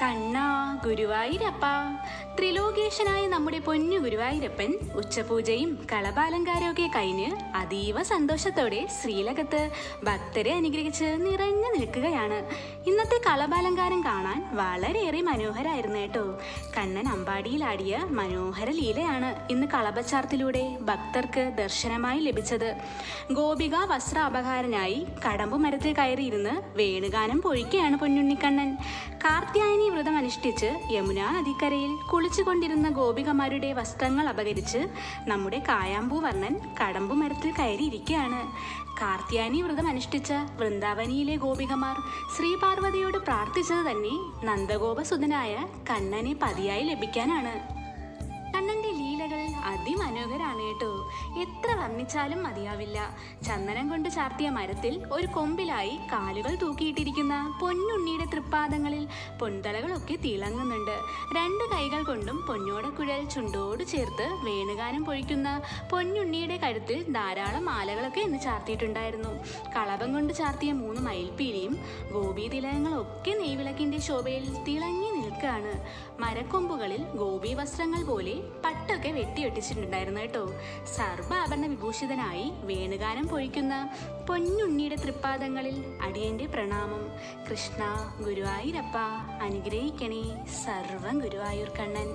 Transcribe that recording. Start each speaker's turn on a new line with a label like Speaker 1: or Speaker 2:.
Speaker 1: കണ്ണാ ഗുരുവായൂരപ്പ. ത്രിലോകേശനായ നമ്മുടെ പൊന്നു ഗുരുവായൂരപ്പൻ ഉച്ചപൂജയും കളഭാലങ്കാരമൊക്കെ കഴിഞ്ഞ് അതീവ സന്തോഷത്തോടെ ശ്രീലകത്ത് ഭക്തരെ അനുഗ്രഹിച്ച് നിറഞ്ഞു നിൽക്കുകയാണ്. ഇന്നത്തെ കളഭാലങ്കാരം കാണാൻ വളരെയേറെ മനോഹരമായിരുന്നു കേട്ടോ. കണ്ണൻ അമ്പാടിയിലാടിയ മനോഹര ലീലയാണ് ഇന്ന് കളഭച്ചാർത്തിലൂടെ ഭക്തർക്ക് ദർശനമായി ലഭിച്ചത്. ഗോപിക വസ്ത്രാപഹാരനായി കടമ്പു മരത്തിൽ കയറിയിരുന്ന് വേണുഗാനം പൊഴിക്കുകയാണ് പൊന്നുണ്ണിക്കണ്ണൻ. കാർത്യായനി വ്രതം അനുഷ്ഠിച്ച് യമുനാ നദിക്കരയിൽ കുളിച്ചുകൊണ്ടിരുന്ന ഗോപികമാരുടെ വസ്ത്രങ്ങൾ അപഹരിച്ച് നമ്മുടെ കായാമ്പൂ വർണ്ണൻ കടമ്പു മരത്തിൽ കയറിയിരിക്കുകയാണ്. കാർത്യായനി വ്രതം അനുഷ്ഠിച്ച വൃന്ദാവനിയിലെ ഗോപികമാർ ശ്രീപാർവതിയോട് പ്രാർത്ഥിച്ചത് തന്നെ നന്ദഗോപസുതനായ കണ്ണനെ പതിയായി ലഭിക്കാനാണ്. കണ്ണന്റെ ലീലകൾ അതിമനോഹരാണ് കേട്ടോ. എത്ര വർണ്ണിച്ചാലും മതിയാവില്ല. ചന്ദനം കൊണ്ട് ചാർത്തിയ മരത്തിൽ ഒരു കൊമ്പിലായി കാലുകൾ തൂക്കിയിട്ടിരിക്കുന്ന പൊന്നുണ്ണിയുടെ തൃപ്പാദങ്ങളിൽ പൊൻതലകളൊക്കെ തിളങ്ങുന്നുണ്ട്. രണ്ട് കൈകൾ കൊണ്ടും പൊന്നോടക്കുഴൽ ചുണ്ടോട് ചേർത്ത് വേണുഗാനം പൊഴിക്കുന്ന പൊന്നുണ്ണിയുടെ കഴുത്തിൽ ധാരാളം മാലകളൊക്കെ ഇന്ന് ചാർത്തിയിട്ടുണ്ടായിരുന്നു. കളഭം കൊണ്ട് ചാർത്തിയ 3 മയിൽപ്പീലിയും ഗോപീതിലകങ്ങളൊക്കെ നെയ്വിളക്കിന്റെ ശോഭയിൽ തിളങ്ങി നിൽക്കുകയാണ്. മരക്കൊമ്പുകളിൽ ഗോപി വസ്ത്രങ്ങൾ പോലെ പട്ടൊക്കെ വെട്ടിയൊട്ടിച്ചിട്ടുണ്ടായിരുന്നു കേട്ടോ. സർവാഭരണ വിഭൂഷിതനായി വേണുഗാനം പൊഴിക്കുന്ന പൊന്നുണ്ണിയുടെ തൃപ്പാദങ്ങളിൽ അടിയന്റെ പ്രണാമം. കൃഷ്ണ ഗുരുവായൂരപ്പ അനുഗ്രഹിക്കണേ സർവം ഗുരുവായൂർ കണ്ണൻ.